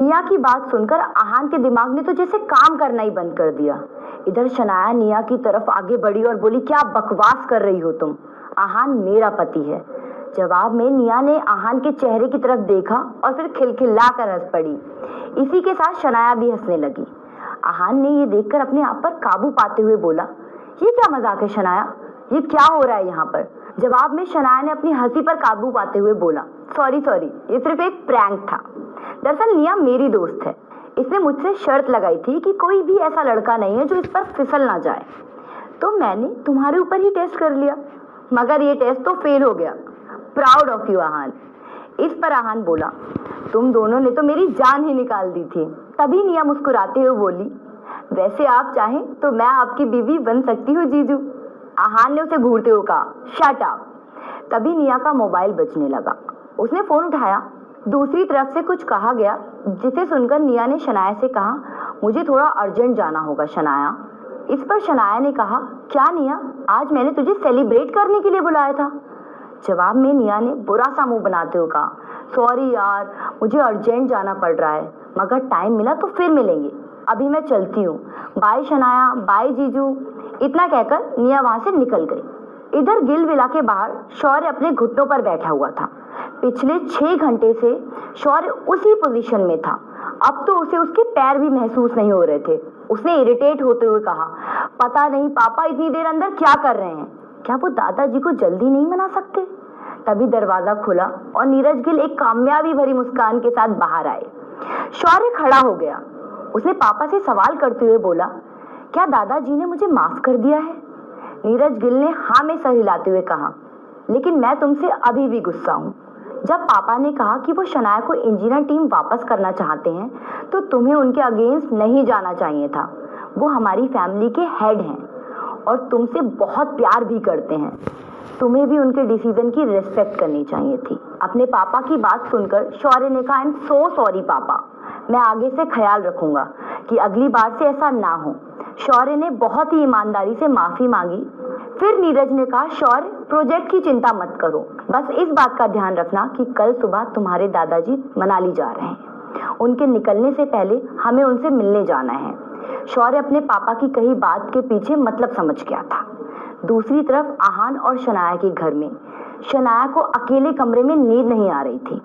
निया की बात सुनकर आहान के दिमाग ने तो जैसे काम करना ही बंद कर दिया। इधर शनाया निया की तरफ आगे बढ़ी और बोली, क्या बकवास कर रही हो तुम? आहान मेरा पति है। जवाब में निया ने आहान के चेहरे की तरफ देखा और फिर खिलखिलाकर हंस पड़ी। इसी के साथ शनाया भी हंसने लगी। आहान ने ये देखकर अपने आप पर काबू पाते हुए बोला, ये क्या मजाक है शनाया? ये क्या हो रहा है यहाँ पर? जवाब में शनाया ने अपनी हंसी पर काबू पाते हुए बोला, सॉरी, ये सिर्फ एक प्रैंक था। दरअसल निया मेरी दोस्त है। इसने मुझसे शर्त लगाई थी कि कोई भी ऐसा लड़का नहीं है जो इस पर फिसल ना जाए, तो मैंने तुम्हारे ऊपर ही टेस्ट कर लिया, मगर ये टेस्ट तो फेल हो गया। Proud of you Aahan. इस पर आहान बोला, तुम दोनों ने तो मेरी जान ही निकाल दी थी। तभी निया मुस्कुराते हुए बोली, वैसे आप चाहें तो मैं आपकी बीवी बन सकती हूँ जीजू। आहान ने उसे घूरते हुए कहा, शट अप। तभी निया का मोबाइल बजने लगा। उसने फोन उठाया। दूसरी तरफ से कुछ कहा गया, जिसे सुनकर निया ने शनाया से कहा, मुझे थोड़ा अर्जेंट जाना होगा शनाया। इस पर शनाया ने कहा, क्या निया, आज मैंने तुझे सेलिब्रेट करने के लिए बुलाया था। जवाब में निया ने बुरा सा मुंह बनाते हुए कहा, सॉरी यार, मुझे अर्जेंट जाना पड़ रहा है, मगर टाइम मिला तो फिर मिलेंगे। अभी मैं चलती हूँ। बाय शनाया, बाय जीजू। इतना कहकर निया वहां से निकल गई। इधर गिल विला के बाहर शौर्य अपने घुटनों पर बैठा हुआ था। पिछले 6 घंटे से शौर्य उसी पोजीशन में था। अब तो उसे उसके पैर भी महसूस नहीं हो रहे थे। उसने इरिटेट होते हुए कहा, पता नहीं पापा इतनी देर अंदर क्या कर रहे हैं? क्या वो दादाजी को जल्दी नहीं मना सकते? तभी दरवाजा खुला और नीरज गिल एक कामयाबी भरी मुस्कान के साथ बाहर आए। शौर्य खड़ा हो गया। उसने पापा से सवाल करते हुए बोला, क्या दादाजी ने मुझे माफ कर दिया है? नीरज गिल ने हाँ में सर हिलाते हुए कहा, लेकिन मैं तुमसे अभी भी गुस्सा हूँ। जब पापा ने कहा कि वो शनाया को इंजीनियर टीम वापस करना चाहते हैं, तो तुम्हें उनके अगेंस्ट नहीं जाना चाहिए था। वो हमारी फैमिली के हेड हैं और तुमसे बहुत प्यार भी करते हैं। तुम्हें भी उनके डिसीजन की रिस्पेक्ट करनी चाहिए थी। अपने पापा की बात सुनकर शौर्य ने कहा, आई एम सो सॉरी पापा, मैं आगे से ख्याल रखूंगा कि अगली बार से ऐसा ना हो। शौर्य ने बहुत ही ईमानदारी से माफी मांगी। फिर नीरज ने कहा, शौर्य, प्रोजेक्ट की चिंता मत करो, बस इस बात का ध्यान रखना कि कल सुबह तुम्हारे दादाजी मनाली जा रहे हैं। उनके निकलने से पहले हमें उनसे मिलने जाना है। शौर्य अपने पापा की कही बात के पीछे मतलब समझ गया था। दूसरी तरफ आहान और शनाया के घर में शनाया को अकेले कमरे में नींद नहीं आ रही थी,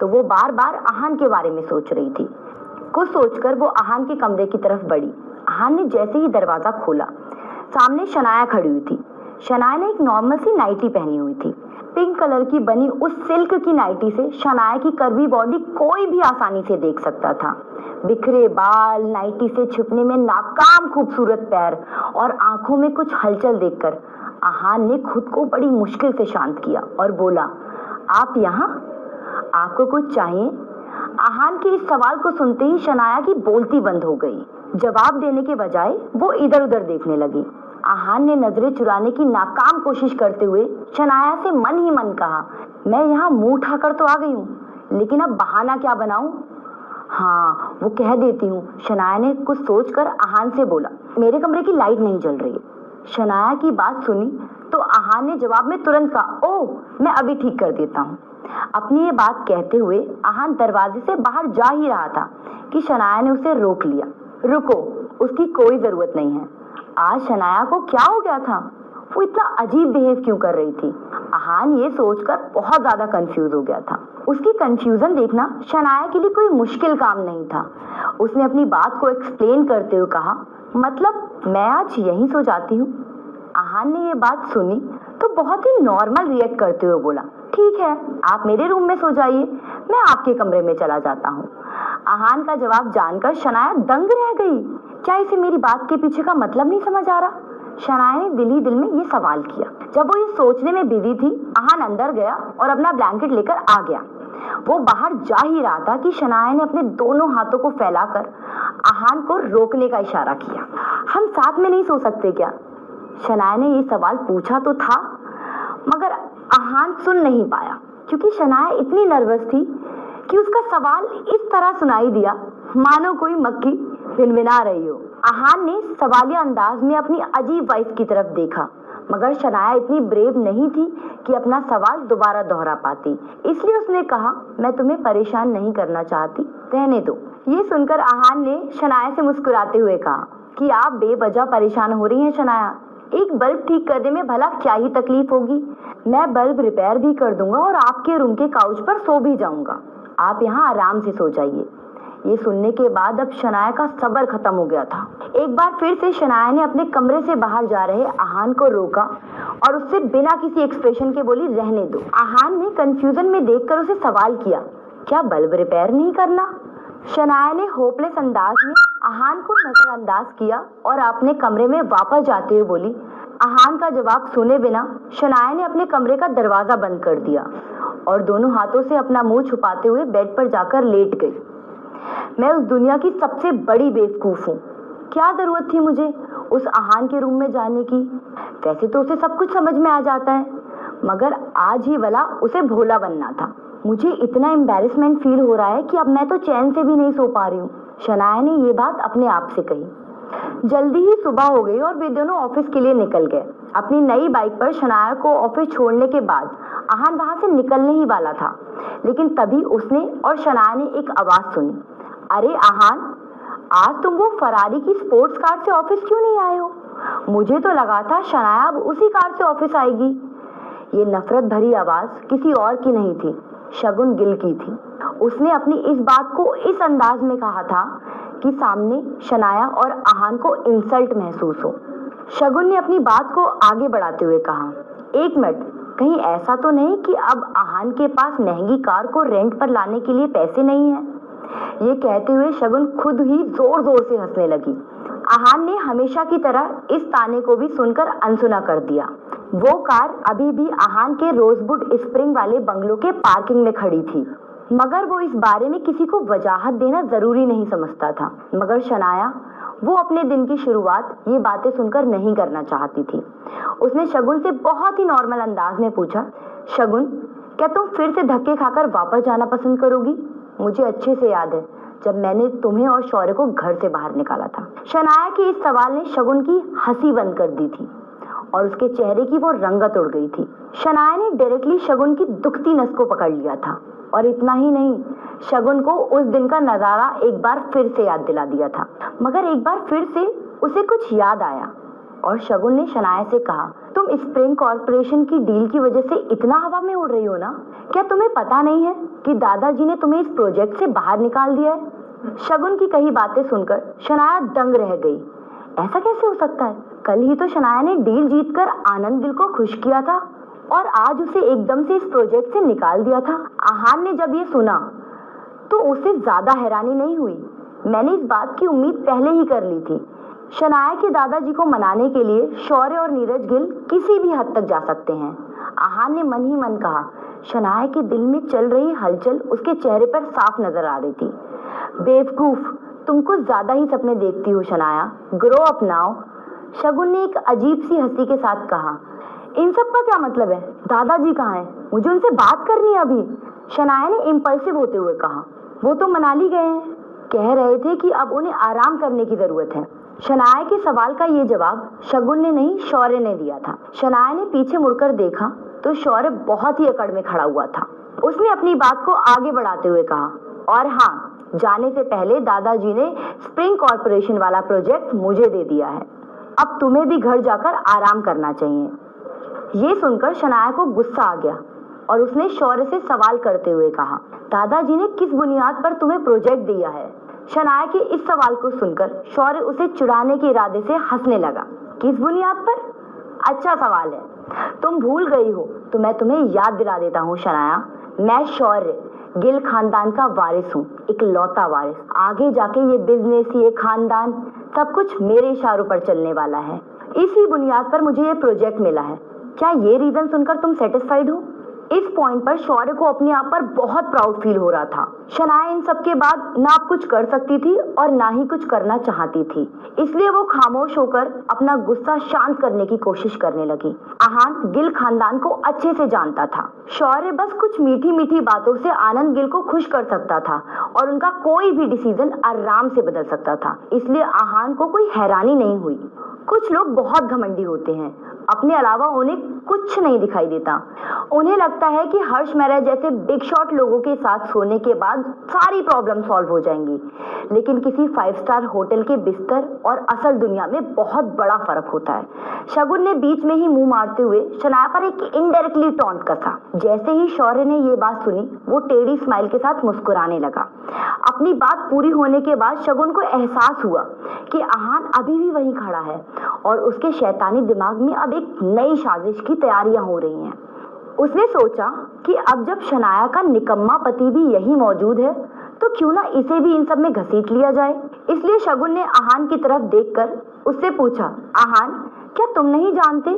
तो वो बार बार आहान के बारे में सोच रही थी। कुछ सोचकर वो आहान के कमरे की तरफ बढ़ी। आहान ने जैसे ही दरवाजा खोला, सामने शनाया खड़ी हुई थी। शनाया ने एक नॉर्मल सी नाइटी पहनी हुई थी। पिंक कलर की बनी उस सिल्क की नाइटी से शनाया की कर्वी बॉडी कोई भी आसानी से देख सकता था। बिखरे बाल, नाइटी से छिपने में नाकाम खूबसूरत पैर और आंखों में कुछ हलचल देखकर आहान ने खुद को बड़ी मुश्किल से शांत किया और बोला, आप यहाँ? आपको कुछ चाहिए? आहान के इस सवाल को सुनते ही शनाया की बोलती बंद हो गई। जवाब देने के बजाय वो इधर उधर देखने लगी। आहान ने नजरें चुराने की नाकाम कोशिश करते हुए शनाया से मन ही मन कहा, मैं यहाँ मुंह उठाकर तो आ गई हूँ, लेकिन अब बहाना क्या बनाऊं? हाँ, वो कह देती हूँ। शनाया ने कुछ सोचकर आहान से बोला, मेरे कमरे की लाइट नहीं जल रही है। शनाया की बात सुनी तो आहान ने जवाब में तुरंत कहा, ओह, मैं अभी ठीक कर देता हूँ। अपनी ये बात कहते हुए आहान दरवाजे से बाहर जा ही रहा था कि शनाया ने उसे रोक लिया। रुको, उसकी कोई जरूरत नहीं है। आज शनाया को क्या हो गया था? वो इतना अजीब बिहेव क्यों कर रही थी? आहान ये सोचकर बहुत ज्यादा कंफ्यूज हो गया था। उसकी कंफ्यूजन देखना शनाया के लिए कोई मुश्किल काम नहीं था। उसने अपनी बात को एक्सप्लेन करते हुए कहा, मतलब मैं आज यहीं सो जाती हूँ। आहान ने ये बात सुनी तो बहुत ही नॉर्मल रिएक्ट करते हुए बोला, ठीक है, आप मेरे रूम में सो जाइए, मैं आपके कमरे में चला जाता हूँ। आहान का जवाब जानकर शनाया दंग रह गई। क्या इसे मेरी बात के पीछे का मतलब नहीं समझ आ रहा? शनाया ने दिल ही दिल में ये सवाल किया। जब वो ये सोचने में बिजी थी, आहान अंदर गया और अपना ब्लैंकेट लेकर आ गया। वो बाहर जा ही रहा था कि शनाया ने अपने दोनों हाथों को फैलाकर आहान को रोकने का इशारा किया। हम साथ में नहीं सो सकते क्या? शनाया ने ये सवाल पूछा तो था, मगर आहान सुन नहीं पाया, क्योंकि शनाया इतनी नर्वस थी कि उसका सवाल इस तरह सुनाई दिया मानो कोई मक्खी भिनभिना रही हो। आहान ने सवालिया अंदाज में अपनी अजीब वाइफ की तरफ देखा, मगर शनाया इतनी ब्रेव नहीं थी कि अपना सवाल दोबारा दोहरा पाती। इसलिए उसने कहा, मैं तुम्हें परेशान नहीं करना चाहती, रहने दो। ये सुनकर आहान ने शनाया से मुस्कुराते हुए कहा कि आप बेवजह परेशान हो रही हैं शनाया, एक बल्ब ठीक करने में भला क्या ही तकलीफ होगी। मैं बल्ब रिपेयर भी कर दूंगा और आपके रूम के काउच पर सो भी जाऊंगा। आप यहाँ आराम से सो जाइए। ये सुनने के बाद अब शनाया का सब्र खत्म हो गया था। एक बार फिर से शनाया ने अपने कमरे से बाहर जा रहे आहान को रोका और उससे बिना किसी एक्सप्रेशन के बोली, रहने दो। आहान ने कंफ्यूजन में देखकर उसे सवाल किया, क्या बल्ब रिपेयर नहीं करना? शनाया ने होपलेस अंदाज में आहान को नजरअंदाज किया और अपने कमरे में वापस जाते हुए बोली। आहान का जवाब सुने बिना शनाया ने अपने कमरे का दरवाजा बंद कर दिया और दोनों हाथों से अपना मुंह छुपाते हुए बेड पर जाकर लेट गई। मैं उस दुनिया की सबसे बड़ी बेवकूफ हूँ। क्या जरूरत थी मुझे उस आहान के रूम में जाने की? वैसे तो उसे सब कुछ समझ में आ जाता है, मगर आज ही वाला उसे भोला बनना था। मुझे इतना एम्बैरेसमेंट फील हो रहा है कि अब मैं तो चैन से भी नहीं सो पा रही हूँ। शनाया ने ये बात अपने आप से कही। जल्दी ही सुबह हो गई और वे दोनों ऑफिस के लिए निकल गए। अपनी नई बाइक पर शनाया को ऑफिस छोड़ने के बाद आहान वहां से निकलने ही वाला था, लेकिन तभी उसने और शनाया ने एक आवाज सुनी। अरे आहान, आज तुम वो फरारी की स्पोर्ट्स कार से ऑफिस क्यों नहीं आए हो? मुझे तो लगा था शनाया अब उसी कार से ऑफिस आएगी। ये नफरत भरी आवाज किसी और की नहीं थी, शगुन गिल की थी। उसने अपनी इस बात को इस अंदाज में कहा था कि सामने शनाया और आहान को इंसल्ट महसूस हो। शगुन ने अपनी बात को आगे बढ़ाते हुए कहा, एक मिनट, कहीं ऐसा तो नहीं कि अब आहान के पास महंगी कार को रेंट पर लाने के लिए पैसे नहीं है? ये कहते हुए शगुन खुद ही जोर जोर से हंसने लगी। आहान ने हमेशा की तरह इस ताने को भी सुनकर अनसुना कर दिया। वो कार अभी भी आहान के रोजवुड स्प्रिंग वाले बंगलों के पार्किंग में खड़ी थी, मगर वो इस बारे में किसी को वजाहत देना जरूरी नहीं समझता था। मगर शनाया, वो अपने दिन की शुरुआत ये बातें सुनकर नहीं करना चाहती थी। उसने शगुन से बहुत ही नॉर्मल अंदाज में पूछा, शगुन, क्या तुम फिर से धक्के खाकर वापस जाना पसंद करोगी? मुझे अच्छे से याद है जब मैंने तुम्हें और शौर्य को घर से बाहर निकाला था। शनाया के इस सवाल ने शगुन की हंसी बंद कर दी थी और उसके चेहरे की वो रंगत उड़ गई थी। शनाया ने डायरेक्टली शगुन की दुखती नस को पकड़ लिया था और इतना ही नहीं, शगुन को उस दिन का नजारा एक बार फिर से याद दिला दिया था। मगर एक बार फिर से उसे कुछ याद आया और शगुन ने शनाया से कहा, तुम स्प्रिंग कॉर्पोरेशन की डील की वजह से इतना हवा में उड़ रही हो ना? क्या तुम्हें पता नहीं है कि दादाजी ने तुम्हें इस प्रोजेक्ट से बाहर निकाल दिया है? शगुन की कही बातें सुनकर शनाया दंग रह गई। ऐसा कैसे हो सकता है? कल ही तो शनाया ने डील जीतकर आनंद दिल को खुश किया था और आज उसे एकदम से इस प्रोजेक्ट से निकाल दिया था। आहान ने जब ये सुना तो उसे ज्यादा हैरानी नहीं हुई। मैंने इस बात की उम्मीद पहले ही कर ली थी। शनाया के दादाजी को मनाने के लिए शौर्य और नीरज गिल किसी भी हद तक जा सकते हैं। आहान ने मन ही मन कहा। शनाया के दिल में चल रही हलचल उसके चेहरे पर साफ नजर आ रही थी। बेवकूफ, तुम कुछ ज्यादा ही सपने देखती हो शनाया, ग्रो अप नाउ। शगुन ने एक अजीब सी हंसी के साथ कहा। इन सब का क्या मतलब है? दादाजी कहाँ हैं? मुझे उनसे बात करनी है अभी। शनाया ने इम्पल्सिव होते हुए कहा। वो तो मनाली गए हैं, कह रहे थे कि अब उन्हें आराम करने की जरूरत है। शनाया के सवाल का ये जवाब शगुन ने नहीं, शौर्य ने दिया था। शनाया ने पीछे मुड़कर देखा तो शौर्य बहुत ही अकड़ में खड़ा हुआ था। उसने अपनी बात को आगे बढ़ाते हुए कहा, और हाँ, जाने से पहले दादाजी ने स्प्रिंग कॉर्पोरेशन वाला प्रोजेक्ट मुझे दे दिया है। अब तुम्हें भी घर जाकर आराम करना चाहिए। ये सुनकर शनाया को गुस्सा आ गया और उसने शौर्य से सवाल करते हुए कहा, दादाजी ने किस बुनियाद पर तुम्हें प्रोजेक्ट दिया है? शनाया के इस सवाल को सुनकर शौर्य उसे चिढ़ाने के इरादे से हंसने लगा। किस बुनियाद पर? अच्छा सवाल है, तुम भूल गई हो तो मैं तुम्हें याद दिला देता हूँ शनाया। मैं शौर्य गिल खानदान का वारिस हूँ, इकलौता वारिस। आगे जाके ये बिजनेस, ये खानदान, सब कुछ मेरे इशारों पर चलने वाला है। इसी बुनियाद पर मुझे ये प्रोजेक्ट मिला है। क्या ये रीजन सुनकर तुम सेटिस्फाइड हो? इस पॉइंट पर शौर्य को अपने आप पर बहुत प्राउड फील हो रहा था। शनाया इन सब के बाद ना कुछ कर सकती थी और ना ही कुछ करना चाहती थी, इसलिए वो खामोश होकर अपना गुस्सा शांत करने की कोशिश करने लगी। आहान गिल खानदान को अच्छे से जानता था। शौर्य बस कुछ मीठी मीठी बातों से आनंद गिल को खुश कर सकता था और उनका कोई भी डिसीजन आराम से बदल सकता था, इसलिए आहान को कोई हैरानी नहीं हुई। कुछ लोग बहुत घमंडी होते हैं, अपने अलावा उन्हें कुछ नहीं दिखाई देता। उन्हें लगता है कि हर्ष मेहरा जैसे बिग शॉट लोगों के साथ सोने के बाद सारी प्रॉब्लम सॉल्व हो जाएंगी, लेकिन किसी 5 स्टार होटल के बिस्तर और असल दुनिया में बहुत बड़ा फर्क होता है। शगुन ने बीच में ही मुंह मारते हुए शनाया पर एक इनडायरेक्टली टॉन्ट कसा। जैसे ही शौर्य ने ये बात सुनी, वो टेढ़ी स्माइल के साथ मुस्कुराने लगा। अपनी बात पूरी होने के बाद शगुन को एहसास हुआ कि आहान अभी भी वहीं खड़ा है और उसके शैतानी दिमाग में अब एक नई साजिश की तैयारियां हो रही हैं। उसने सोचा कि अब जब शनाया का निकम्मा पति भी यही मौजूद है, तो क्यों ना इसे भी इन सब में घसीट लिया जाए। इसलिए शगुन ने आहान की तरफ देखकर उससे पूछा, आहान, क्या तुम नहीं जानते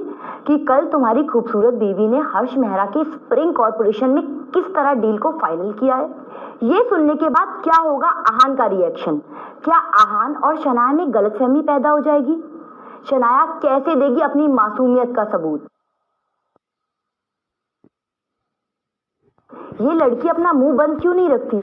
कि कल तुम्हारी खूबसूरत बीवी ने हर्ष मेहरा के स्प्रिंग कॉर्पोरेशन में किस तरह डील को फाइनल किया है? ये सुनने के बाद क्या होगा आहान का रिएक्शन? क्या आहान और शनाया में गलतफहमी पैदा हो जाएगी? शनाया कैसे देगी अपनी मासूमियत का सबूत? ये लड़की अपना मुंह बंद क्यों नहीं रखती?